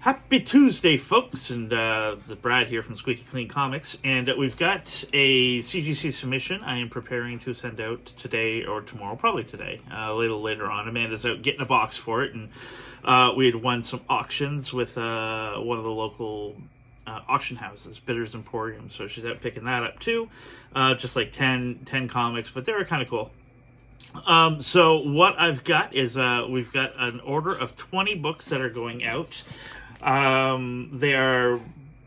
Happy Tuesday, folks, and the Brad here from Squeaky Clean Comics, and we've got a CGC submission I am preparing to send out today or tomorrow, probably today, a little later on. Amanda's out getting a box for it, and we had won some auctions with one of the local auction houses, Bitters Emporium, so she's out picking that up too, just like 10 comics, but they were kind of cool. So what I've got is we've got an order of 20 books that are going out. They are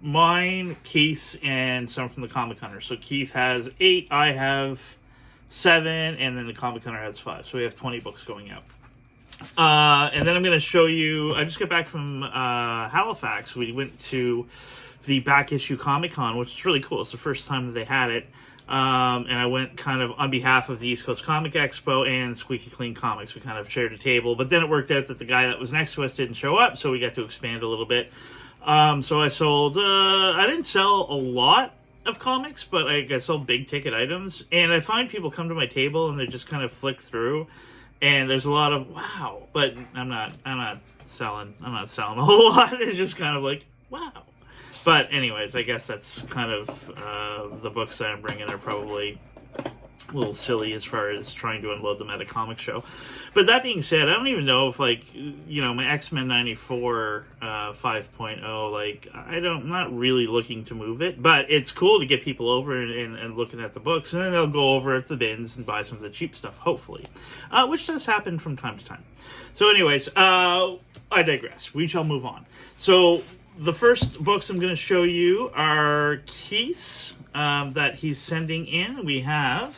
mine, Keith's, and some from the Comic Hunter. So Keith has 8, I have 7, and then the Comic Hunter has 5. So we have 20 books going out. And then I'm going to show you, I just got back from Halifax. We went to the back issue Comic Con, which is really cool. It's the first time that they had it. And I went kind of on behalf of the East Coast Comic Expo and Squeaky Clean Comics. We kind of shared a table, but then it worked out that the guy that was next to us didn't show up, so we got to expand a little bit. So I sold, I didn't sell a lot of comics, but I sold big ticket items, and I find people come to my table and they just kind of flick through, and there's a lot of wow, but I'm not selling a whole lot. It's just kind of like, wow. But anyways, I guess that's kind of the books that I'm bringing are probably a little silly as far as trying to unload them at a comic show. But that being said, I don't even know if, like, you know, my X-Men 94 5.0, like, I'm not really looking to move it. But it's cool to get people over and looking at the books. And then they'll go over at the bins and buy some of the cheap stuff, hopefully. Which does happen from time to time. So anyways, I digress. We shall move on. So the first books I'm going to show you are Keith's that he's sending in. We have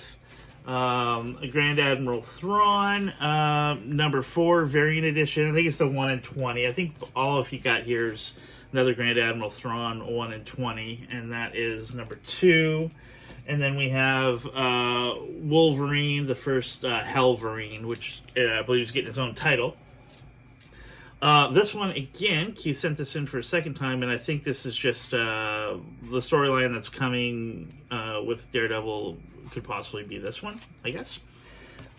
a Grand Admiral Thrawn, number 4 variant edition. I think it's the 1 in 20. I think all of you got here is another Grand Admiral Thrawn 1 in 20, and that is number 2. And then we have Wolverine, the first Helverine, which I believe is getting its own title. This one, again, Keith sent this in for a second time, and I think this is just the storyline that's coming with Daredevil could possibly be this one, I guess.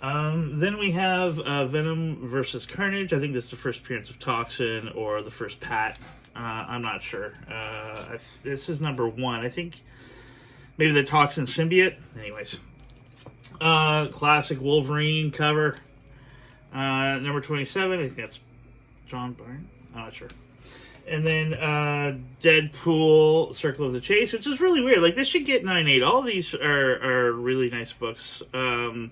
Then we have Venom versus Carnage. I think this is the first appearance of Toxin or the first Pat. I'm not sure. This is number 1. I think maybe the Toxin symbiote. Anyways. Classic Wolverine cover. Number 27. I think that's John Byrne? I'm not sure. And then Deadpool, Circle of the Chase, which is really weird. Like, this should get 9.8. All of these are really nice books. I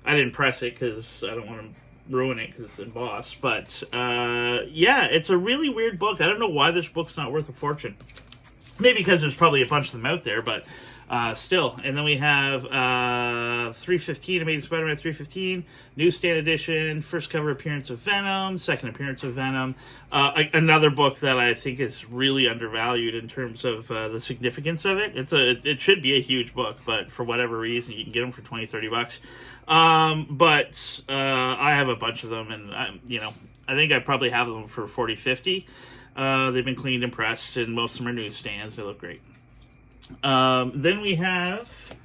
didn't press it because I don't want to ruin it because it's embossed. But, yeah, it's a really weird book. I don't know why this book's not worth a fortune. Maybe because there's probably a bunch of them out there, but still. And then we have 315, Amazing Spider-Man 315, newsstand edition, first cover appearance of Venom, second appearance of Venom. Another book that I think is really undervalued in terms of the significance of it. It should be a huge book, but for whatever reason, you can get them for $20-$30. But I have a bunch of them, and I think I probably have them for $40-$50. They've been cleaned and pressed, and most of them are newsstands. They look great. Then we have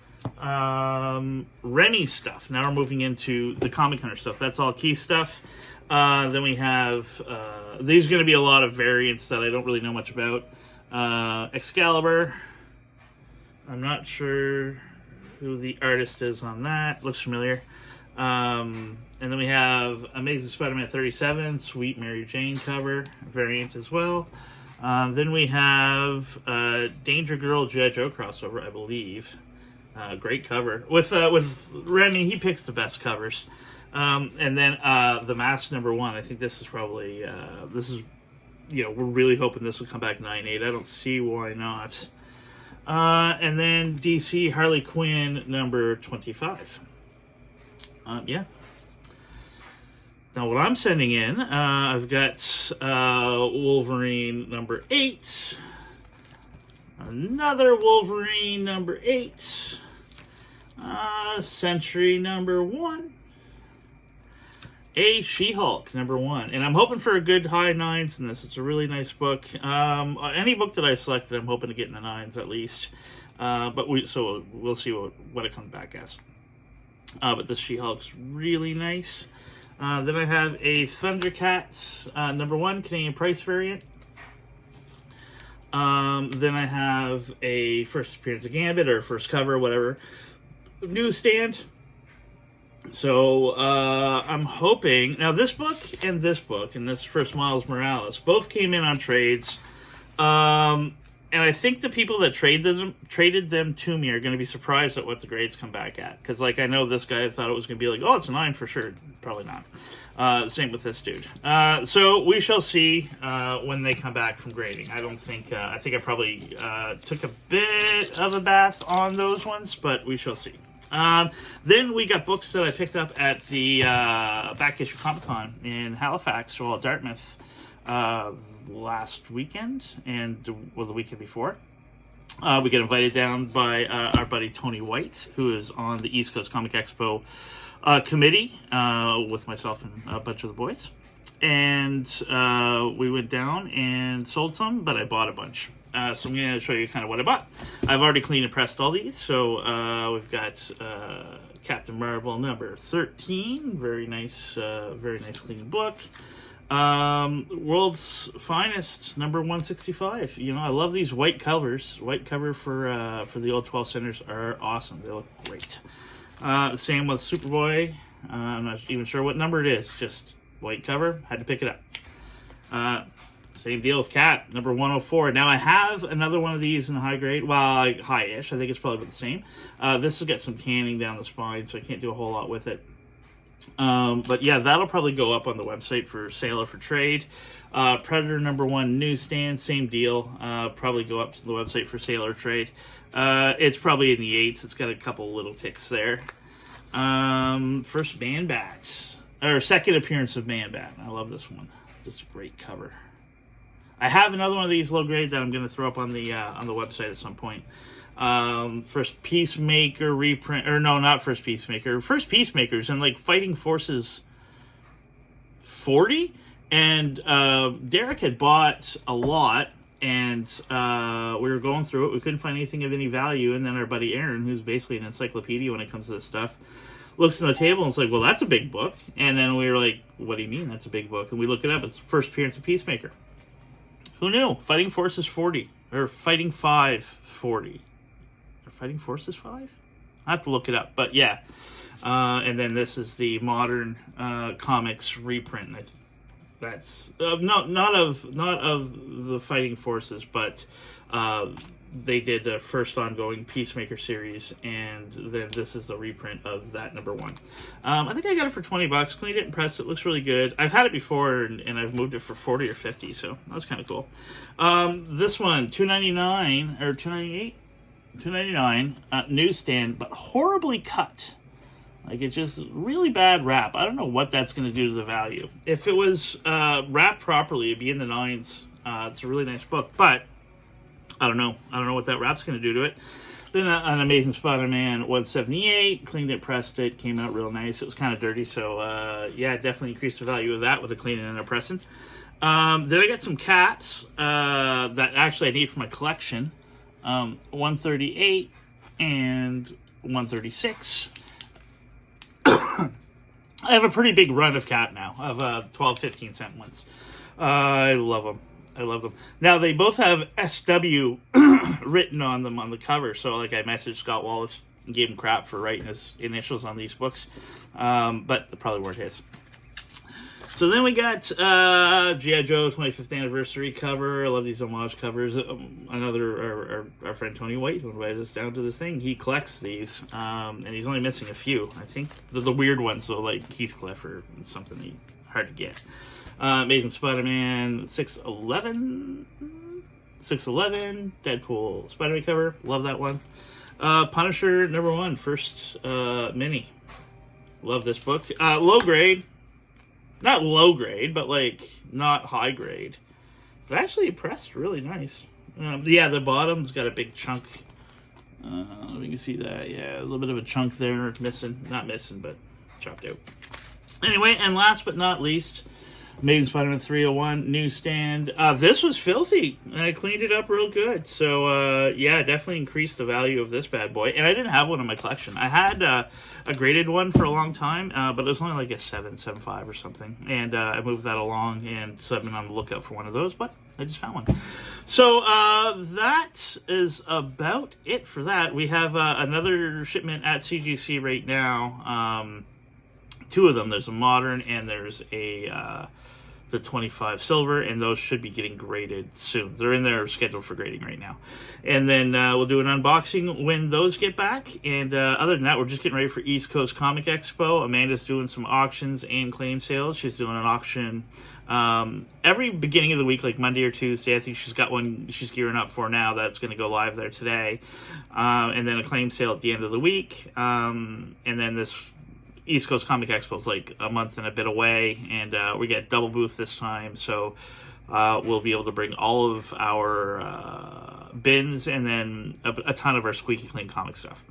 Remy's stuff. Now we're moving into the Comic Hunter stuff. That's all Key stuff. Then we have these are going to be a lot of variants that I don't really know much about. Excalibur. I'm not sure who the artist is on that. Looks familiar. And then we have Amazing Spider-Man 37, Sweet Mary Jane cover variant as well. Then we have Danger Girl G.I. Joe crossover, I believe. Great cover. With Remy, he picks the best covers. And then The Mask number 1. I think this is probably, we're really hoping this will come back 9.8. I don't see why not. And then DC Harley Quinn number 25. Yeah. Now, what I'm sending in, I've got Wolverine number 8, another Wolverine number 8, Sentry number 1, a She-Hulk number 1. And I'm hoping for a good high 9s in this. It's a really nice book. Any book that I selected, I'm hoping to get in the 9s at least. But we'll see what it comes back as. But this She-Hulk's really nice. Then I have a Thundercats number 1 Canadian price variant. Then I have a first appearance of Gambit, or first cover, whatever, newsstand. So I'm hoping, now this book and this First Miles Morales both came in on trades. And I think the people that traded them to me are going to be surprised at what the grades come back at. Because, like, I know this guy thought it was going to be like, oh, it's a 9 for sure. Probably not. Same with this dude. So we shall see when they come back from grading. I don't think, I think I probably took a bit of a bath on those ones, but we shall see. Then we got books that I picked up at the Back Issue Comic Con in Halifax, well, Dartmouth, last weekend and the weekend before. We get invited down by our buddy Tony White, who is on the East Coast Comic Expo committee with myself and a bunch of the boys. And we went down and sold some, but I bought a bunch. So I'm going to show you kind of what I bought. I've already cleaned and pressed all these. So we've got Captain Marvel number 13. Very nice clean book. World's Finest number 165. You know, I love these white covers. White cover for the old 12 centers are awesome. They look great. Same with Superboy. I'm not even sure what number it is. Just white cover. Had to pick it up. Same deal with Cat, number 104. Now, I have another one of these in high grade. Well, high-ish. I think it's probably the same. This will get some tanning down the spine, so I can't do a whole lot with it. But yeah, that'll probably go up on the website for sale or for trade. Predator number 1 newsstand, same deal. Probably go up to the website for sale or trade. It's probably in the 8s. It's got a couple little ticks there. First Man-Bats, or second appearance of Man-Bat. I love this one. Just a great cover. I have another one of these low grade that I'm going to throw up on the website at some point. First Peacemaker reprint, or no, not First Peacemaker. First Peacemakers and like Fighting Forces 40. And Derek had bought a lot, and we were going through it. We couldn't find anything of any value. And then our buddy Aaron, who's basically an encyclopedia when it comes to this stuff, looks on the table and it's like, well, that's a big book. And then we were like, what do you mean that's a big book? And we look it up. It's First Appearance of Peacemaker. Who knew? Fighting Forces 40. Or Fighting 5 40. Or Fighting Forces 5? I have to look it up. But yeah. And then this is the modern comics reprint. And that's not of the Fighting Forces, but they did a first ongoing Peacemaker series, and then this is the reprint of that number 1. I think I got it for $20. Cleaned it and pressed it. Looks really good. I've had it before, and I've moved it for 40 or 50, so that was kind of cool. This one, $2.99 or $2.98, $2.99 newsstand, but horribly cut. Like, it's just really bad wrap. I don't know what that's going to do to the value. If it was wrapped properly, it'd be in the 9s. It's a really nice book, but I don't know. I don't know what that wrap's going to do to it. Then an Amazing Spider-Man 178. Cleaned it, pressed it. Came out real nice. It was kind of dirty, so yeah, definitely increased the value of that with a cleaning and a pressing. Then I got some caps that actually I need for my collection. 138 and 136. I have a pretty big run of cap now, of 12, 15 cent ones. I love them. I love them. Now, they both have SW written on them on the cover. So, like, I messaged Scott Wallace and gave him crap for writing his initials on these books. But they probably weren't his. So then we got G.I. Joe 25th anniversary cover. I love these homage covers. Another, our friend Tony White, who invited us down to this thing, he collects these. And he's only missing a few. I think the weird ones, so like Heathcliff or something hard to get. Amazing Spider-Man 611, Deadpool Spider-Man cover, love that one. Punisher number 1, first mini, love this book. Low grade, not low grade, but like not high grade, but actually pressed really nice. Yeah, the bottom's got a big chunk. You can see that, yeah, a little bit of a chunk there missing, not missing, but chopped out. Anyway, and last but not least, Amazing Spider-Man 301 newsstand. This was filthy. I cleaned it up real good. So, yeah, definitely increased the value of this bad boy. And I didn't have one in my collection. I had a graded one for a long time, but it was only like a 7.75 or something. And I moved that along, and so I've been on the lookout for one of those, but I just found one. So, that is about it for that. We have another shipment at CGC right now. Two of them. There's a modern and there's the 25 silver, and those should be getting graded soon. They're in there scheduled for grading right now. And then we'll do an unboxing when those get back. And other than that, we're just getting ready for East Coast Comic Expo. Amanda's doing some auctions and claim sales. She's doing an auction every beginning of the week, like Monday or Tuesday. I think she's got one she's gearing up for now that's going to go live there today. And then a claim sale at the end of the week. And then this East Coast Comic Expo is like a month and a bit away, and we get double booth this time, so we'll be able to bring all of our bins and then a ton of our squeaky clean comic stuff.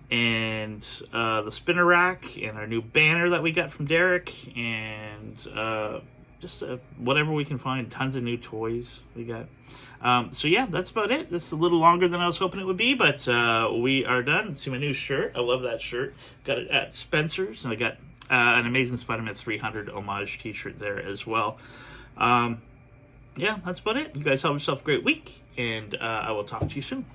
And the spinner rack and our new banner that we got from Derek, and just whatever we can find. Tons of new toys we got. So yeah, that's about it. It's a little longer than I was hoping it would be, but we are done. See my new shirt. I love that shirt. Got it at Spencer's, and I got an Amazing Spider-Man 300 homage t-shirt there as well. Yeah, that's about it. You guys have yourself a great week, and I will talk to you soon.